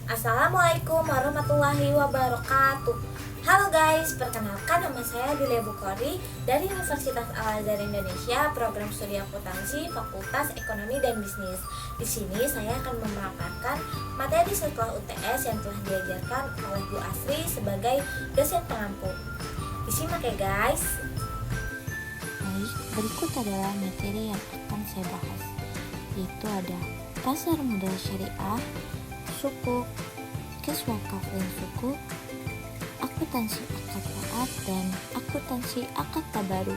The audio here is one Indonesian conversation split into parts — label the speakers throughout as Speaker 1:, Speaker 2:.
Speaker 1: Assalamualaikum warahmatullahi wabarakatuh. Halo guys, perkenalkan nama saya Dilia Bukhari dari Universitas Al-Azhar Indonesia, program studi akuntansi, Fakultas Ekonomi dan Bisnis. Di sini saya akan memaparkan materi setelah UTS yang telah diajarkan oleh Bu Asri sebagai dosen pengampu. Disimak ya guys.
Speaker 2: Baik, berikut adalah materi yang akan saya bahas, yaitu ada pasar modal syariah, sukuk, cash wakaf dan sukuk, akuntansi akad taat, dan akuntansi akad tabaru.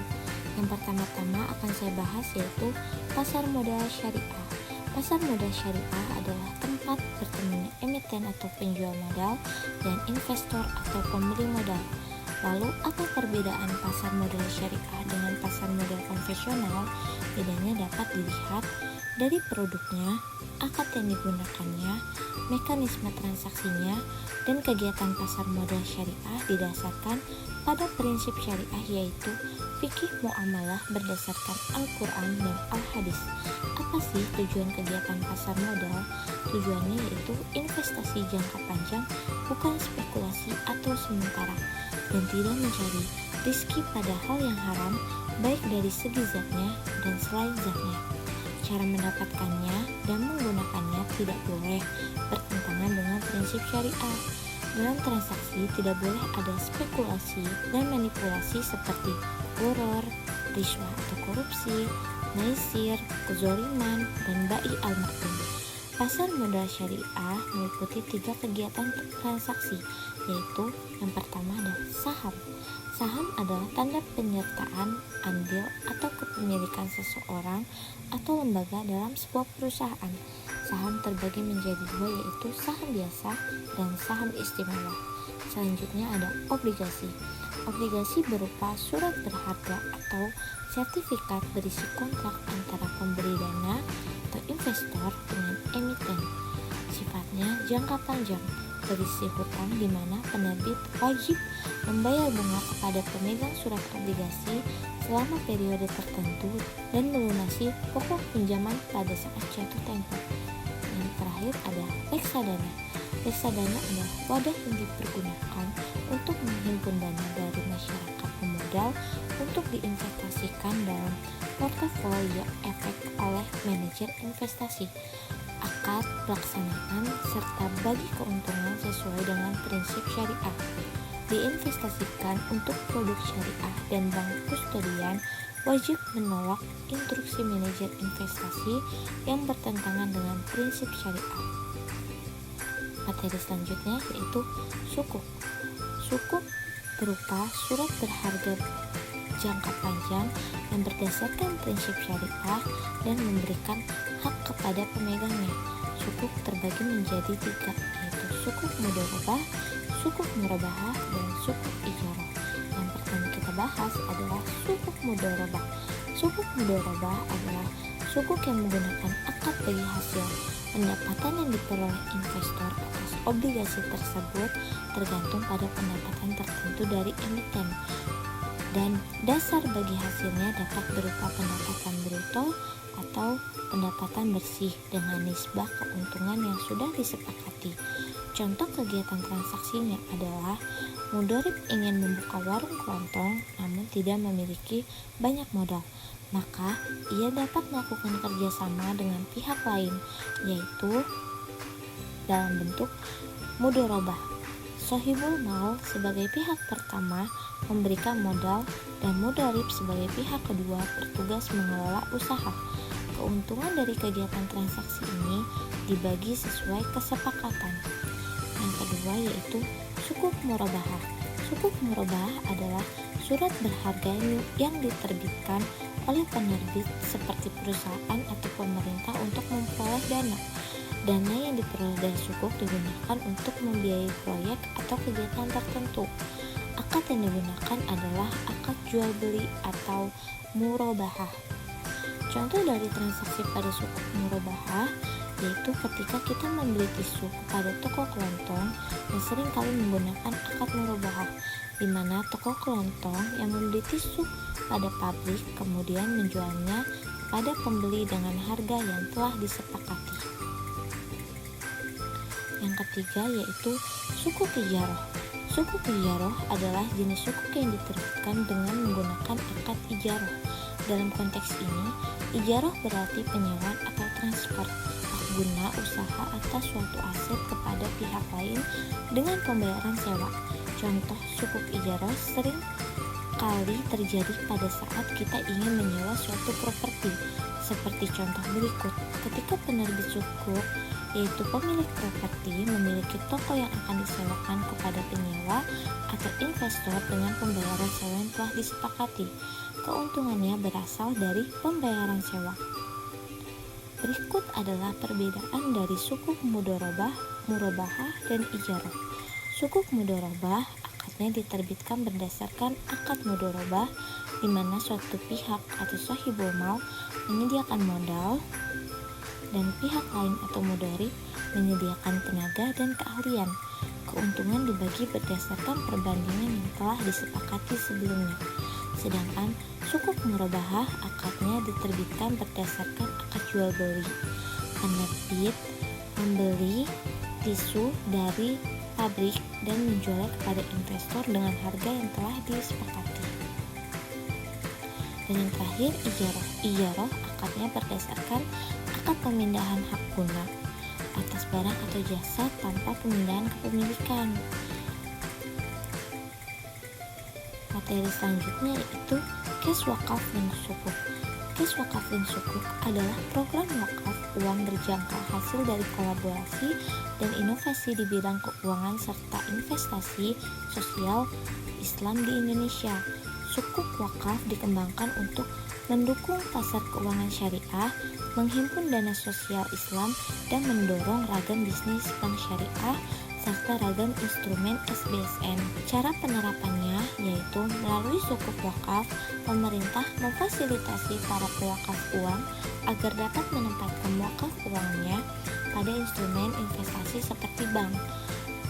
Speaker 2: Yang pertama-tama akan saya bahas yaitu pasar modal syariah. Pasar modal syariah adalah tempat bertemunya emiten atau penjual modal dan investor atau pemberi modal. Lalu apa perbedaan pasar modal syariah dengan pasar modal konvensional? Bedanya dapat dilihat dari produknya, akad yang digunakannya, mekanisme transaksinya, dan kegiatan pasar modal syariah didasarkan pada prinsip syariah yaitu fikih muamalah berdasarkan Al-Quran dan Al-Hadis. Apa sih tujuan kegiatan pasar modal? Tujuannya yaitu investasi jangka panjang, bukan spekulasi atau sementara, dan tidak mencari rizki pada hal yang haram, baik dari segi zatnya dan selain zatnya. Cara mendapatkannya dan menggunakannya tidak boleh bertentangan dengan prinsip syariah. Dalam transaksi tidak boleh ada spekulasi dan manipulasi seperti gharar, rishwah atau korupsi, naisir, kezoliman, dan bai al-ma'dum. Pasar modal syariah meliputi 3 kegiatan transaksi, yaitu yang pertama ada saham. Saham adalah tanda penyertaan, andil, atau kepemilikan seseorang atau lembaga dalam sebuah perusahaan. Saham terbagi menjadi 2, yaitu saham biasa dan saham istimewa. Selanjutnya ada obligasi. Obligasi berupa surat berharga atau sertifikat berisi kontrak antara pemberi dana atau investor dengan emiten. Sifatnya jangka panjang, berisi hutang di mana penerbit wajib membayar bunga kepada pemegang surat obligasi selama periode tertentu dan melunasi pokok pinjaman pada saat jatuh tempo. Yang terakhir ada reksadana. Reksadana adalah wadah yang dipergunakan untuk menghimpun dana dari masyarakat pemodal untuk diinvestasikan dalam portofolio efek oleh manajer investasi. Akad pelaksanaan serta bagi keuntungan sesuai dengan prinsip syariah. Diinvestasikan untuk produk syariah dan bank kustodian wajib menolak instruksi manajer investasi yang bertentangan dengan prinsip syariah. Materi selanjutnya yaitu sukuk. Sukuk berupa surat berharga jangka panjang yang berdasarkan prinsip syariah dan memberikan hak kepada pemegangnya. Sukuk terbagi menjadi 3, yaitu sukuk mudharabah, sukuk murabahah, dan sukuk ijarah. Yang pertama kita bahas adalah sukuk mudharabah. Sukuk mudharabah adalah sukuk yang menggunakan akad bagi hasil. Pendapatan yang diperoleh investor atas obligasi tersebut tergantung pada pendapatan tertentu dari emiten, dan dasar bagi hasilnya dapat berupa pendapatan bruto atau pendapatan bersih dengan nisbah keuntungan yang sudah disepakati. Contoh kegiatan transaksinya adalah mudharib ingin membuka warung kelontong namun tidak memiliki banyak modal, maka ia dapat melakukan kerjasama dengan pihak lain, yaitu dalam bentuk mudharabah. Sohibul mal sebagai pihak pertama memberikan modal dan mudharib sebagai pihak kedua bertugas mengelola usaha. Keuntungan dari kegiatan transaksi ini dibagi sesuai kesepakatan. Yang kedua yaitu sukuk murabahah. Sukuk murabahah adalah surat berharga yang diterbitkan oleh penerbit seperti perusahaan atau pemerintah untuk memperoleh dana. Dana yang diperoleh dari sukuk digunakan untuk membiayai proyek atau kegiatan tertentu. Akad yang digunakan adalah akad jual beli atau murabahah. Contoh dari transaksi pada sukuk murabahah yaitu ketika kita membeli tisu kepada toko kelontong yang sering kali menggunakan akad murabahah, di mana toko kelontong yang membeli tisu pada pabrik kemudian menjualnya pada pembeli dengan harga yang telah disepakati. Yang ketiga yaitu sukuk ijarah. Sukuk ijarah adalah jenis sukuk yang diterbitkan dengan menggunakan akad ijarah. Dalam konteks ini, ijarah berarti penyewaan atau transfer hak guna usaha atas suatu aset kepada pihak lain dengan pembayaran sewa. Contoh sukuk ijarah sering kali terjadi pada saat kita ingin menyewa suatu properti. Seperti contoh berikut, ketika penerbit sukuk yaitu pemilik properti memiliki toko yang akan disewakan kepada penyewa atau investor dengan pembayaran sewa yang telah disepakati. Keuntungannya berasal dari pembayaran sewa. Berikut adalah perbedaan dari sukuk mudharabah, murabahah, dan ijarah. Sukuk mudharabah akadnya diterbitkan berdasarkan akad mudharabah, di mana suatu pihak atau sahibul mal menyediakan modal dan pihak lain atau mudharib menyediakan tenaga dan keahlian. Keuntungan dibagi berdasarkan perbandingan yang telah disepakati sebelumnya. Sedangkan sukuk murabahah akadnya diterbitkan berdasarkan akad jual beli. Penerbit membeli tisu dari pabrik dan menjualnya kepada investor dengan harga yang telah disepakati. Dan yang terakhir ijarah. Ijarah akadnya berdasarkan akad pemindahan hak guna atas barang atau jasa tanpa pemindahan kepemilikan. Materi selanjutnya yaitu kes wakaf dan sukuk. Kes wakaf dan sukuk adalah program wakaf uang berjangka hasil dari kolaborasi dan inovasi di bidang keuangan serta investasi sosial Islam di Indonesia. Sukuk wakaf dikembangkan untuk mendukung pasar keuangan syariah, menghimpun dana sosial Islam, dan mendorong ragam bisnis bank syariah serta ragam instrumen SBSN. Cara penerapannya yaitu melalui sukuk wakaf, pemerintah memfasilitasi para pewakaf uang agar dapat menempatkan wakaf uangnya pada instrumen investasi seperti bank.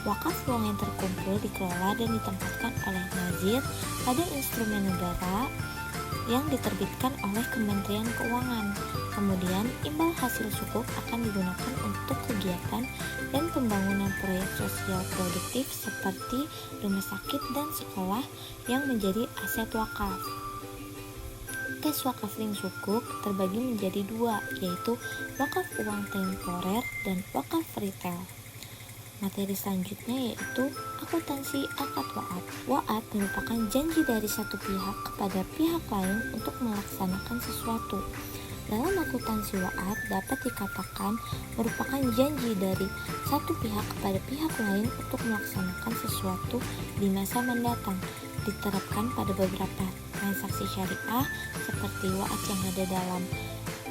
Speaker 2: Wakaf uang yang terkumpul dikelola dan ditempatkan oleh nazir pada instrumen negara yang diterbitkan oleh Kementerian Keuangan. Kemudian, imbal hasil sukuk akan digunakan untuk kegiatan dan pembangunan proyek sosial produktif seperti rumah sakit dan sekolah yang menjadi aset wakaf. Kes wakaf link sukuk terbagi menjadi dua, yaitu wakaf uang temporer dan wakaf retail. Materi selanjutnya yaitu akuntansi akad wa'ad. Wa'ad merupakan janji dari satu pihak kepada pihak lain untuk melaksanakan sesuatu. Dalam akuntansi wa'ad dapat dikatakan merupakan janji dari satu pihak kepada pihak lain untuk melaksanakan sesuatu di masa mendatang. Diterapkan pada beberapa transaksi syariah seperti wa'ad yang ada dalam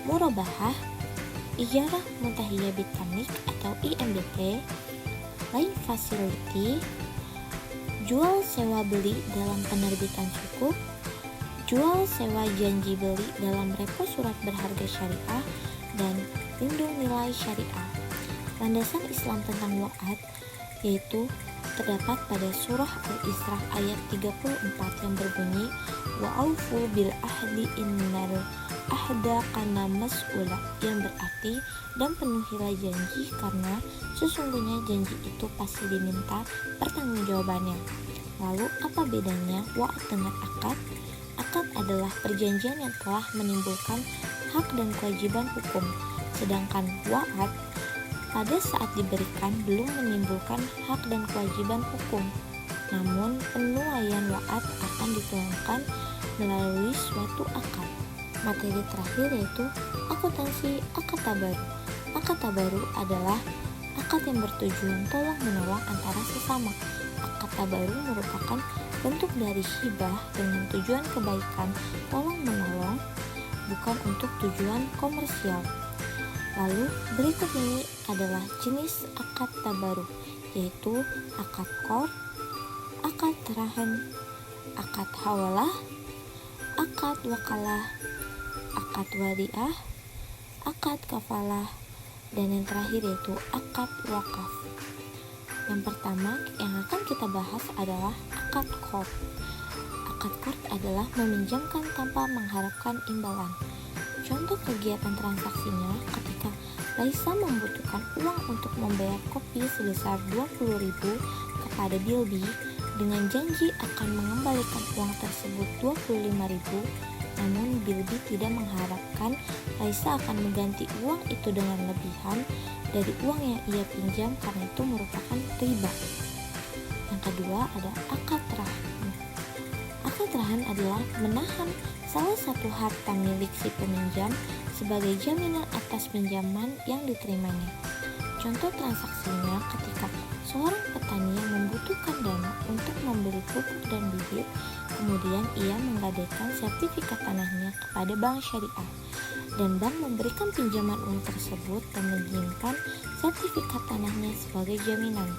Speaker 2: murabahah, ijarah muntahiyah bitamlik atau IMBT, lain facility, jual sewa beli dalam penerbitan sukuk, jual sewa janji beli dalam repo surat berharga syariah, dan lindung nilai syariah. Landasan Islam tentang wa'ad yaitu terdapat pada surah Al-Isra ayat 34 yang berbunyi wa'aufu bil ahdi innal ahda kana mas'ula, yang berarti dan penuhilah janji karena sesungguhnya janji itu pasti diminta pertanggungjawabannya. Lalu apa bedanya wa'ad dengan akad? Akad adalah perjanjian yang telah menimbulkan hak dan kewajiban hukum, sedangkan wa'ad pada saat diberikan belum menimbulkan hak dan kewajiban hukum. Namun penuaian wa'ad akan dituangkan melalui suatu akad. Materi terakhir yaitu akuntansi akad tabaru. Akad tabaru adalah akad yang bertujuan tolong menolong antara sesama. Akad tabaru merupakan bentuk dari hibah dengan tujuan kebaikan tolong menolong, bukan untuk tujuan komersial. Lalu berikut ini adalah jenis akad tabaru, yaitu akad qard, akad rahan, akad hawalah, akad wakalah, akad wadiah, akad kafalah, dan yang terakhir yaitu akad wakaf. Yang pertama yang akan kita bahas adalah akad qard. Akad qard adalah meminjamkan tanpa mengharapkan imbalan. Contoh kegiatan transaksinya ketika Laisa membutuhkan uang untuk membayar kopi sebesar 20.000 kepada Bilby dengan janji akan mengembalikan uang tersebut 25.000. Namun Bilby tidak mengharapkan Laisa akan mengganti uang itu dengan lebihan dari uang yang ia pinjam karena itu merupakan riba. Yang kedua ada akad rahan. Akad rahan adalah menahan salah satu harta milik si peminjam sebagai jaminan atas pinjaman yang diterimanya. Contoh transaksinya ketika seorang petani yang membutuhkan dana untuk membeli pupuk dan bibit, kemudian ia menggadaikan sertifikat tanahnya kepada bank syariah, dan bank memberikan pinjaman uang tersebut dan mengirimkan sertifikat tanahnya sebagai jaminan.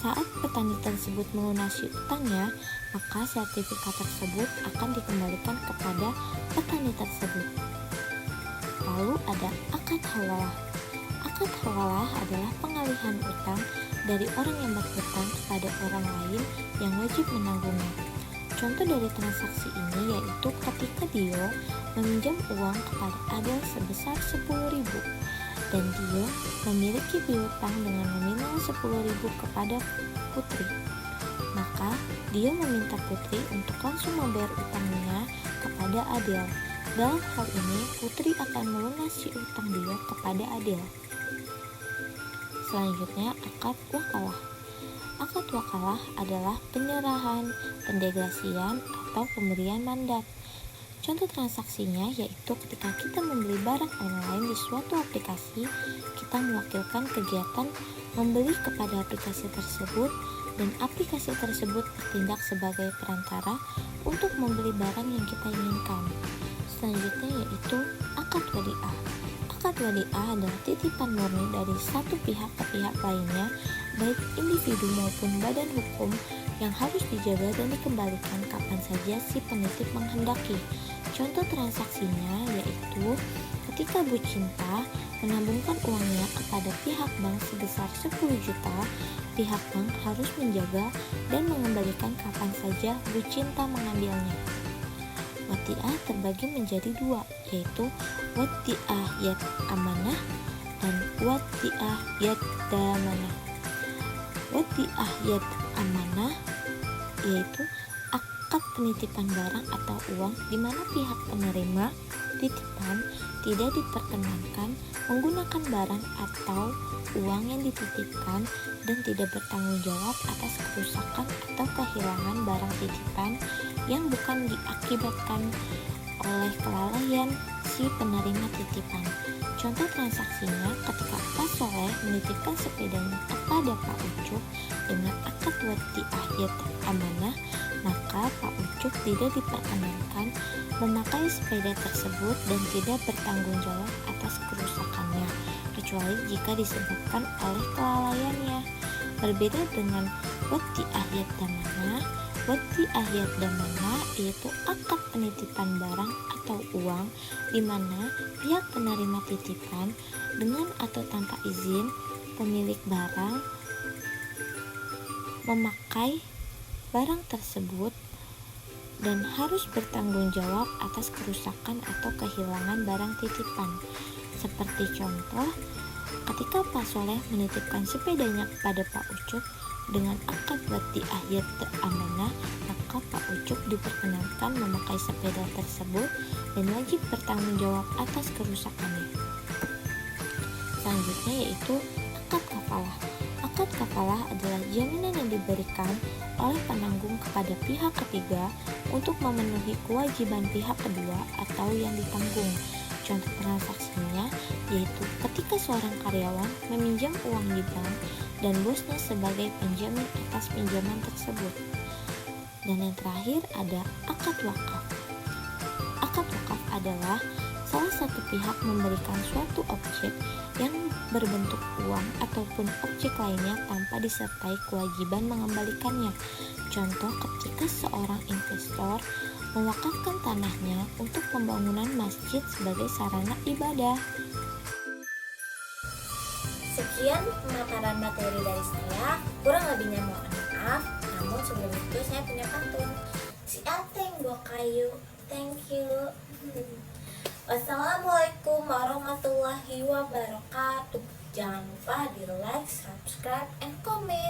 Speaker 2: Saat petani tersebut melunasi utangnya, maka sertifikat tersebut akan dikembalikan kepada petani tersebut. Lalu ada akad hawalah. Akad hawalah adalah pengalihan utang dari orang yang berhutang kepada orang lain yang wajib menanggungnya. Contoh dari transaksi ini yaitu ketika Dio meminjam uang kepada Adel sebesar 10.000 dan Dio memiliki piutang dengan nominal 10.000 kepada Putri. Maka Dio meminta Putri untuk langsung membayar utangnya kepada Adel. Dalam hal ini Putri akan melunasi utang Dio kepada Adel. Selanjutnya akad wakalah. Akad wakalah adalah penyerahan, pendelegasian, atau pemberian mandat. Contoh transaksinya yaitu ketika kita membeli barang online di suatu aplikasi, kita mewakilkan kegiatan membeli kepada aplikasi tersebut dan aplikasi tersebut bertindak sebagai perantara untuk membeli barang yang kita inginkan. Selanjutnya yaitu akad wadiah. Akad wadiah adalah titipan murni dari satu pihak ke pihak lainnya, baik individu maupun badan hukum, yang harus dijaga dan dikembalikan kapan saja si penitip menghendaki. Contoh transaksinya yaitu ketika Bu Cinta menabungkan uangnya kepada pihak bank sebesar 10 juta, pihak bank harus menjaga dan mengembalikan kapan saja Bu Cinta mengambilnya. Wadiah terbagi menjadi dua, yaitu wadiah yad amanah dan wadiah yad damanah. Wadiah yad amanah yaitu akad penitipan barang atau uang di mana pihak penerima titipan tidak diperkenankan menggunakan barang atau uang yang dititipkan dan tidak bertanggung jawab atas kerusakan atau kehilangan barang titipan yang bukan diakibatkan oleh kelalaian si penerima titipan. Contoh transaksinya ketika Pak Soleh menitipkan sepedanya kepada Pak Ucup dengan akad wadiah yad amanah, maka Pak Ucup tidak diperkenankan memakai sepeda tersebut dan tidak bertanggung jawab atas kerusakannya, kecuali jika disebabkan oleh kelalaiannya. Berbeda dengan wadiah yad damanah, wadiah yad damanah yaitu akad penitipan barang atau uang di mana pihak penerima titipan dengan atau tanpa izin pemilik barang memakai barang tersebut dan harus bertanggung jawab atas kerusakan atau kehilangan barang titipan. Seperti contoh, ketika Pak Soleh menitipkan sepedanya kepada Pak Ucup dengan akad wadiah yad amanah, maka Pak Ucup diperkenankan memakai sepeda tersebut dan wajib bertanggung jawab atas kerusakannya. Selanjutnya yaitu akad kafalah. Akad kafalah adalah jaminan yang diberikan oleh penanggung kepada pihak ketiga untuk memenuhi kewajiban pihak kedua atau yang ditanggung. Contoh transaksinya yaitu ketika seorang karyawan meminjam uang di bank dan bosnya sebagai penjamin atas pinjaman tersebut. Dan yang terakhir ada akad wakaf. Akad wakaf adalah salah satu pihak memberikan suatu objek yang berbentuk uang ataupun objek lainnya tanpa disertai kewajiban mengembalikannya. Contoh ketika seorang investor mewakafkan tanahnya untuk pembangunan masjid sebagai sarana ibadah.
Speaker 1: Sekian pemaparan materi dari saya, kurang lebihnya mohon maaf. Namun sebelum itu saya punya pantun. Si Ateng buah kayu, thank you. Wassalamualaikum warahmatullahi wabarakatuh. Jangan lupa di like, subscribe, and comment.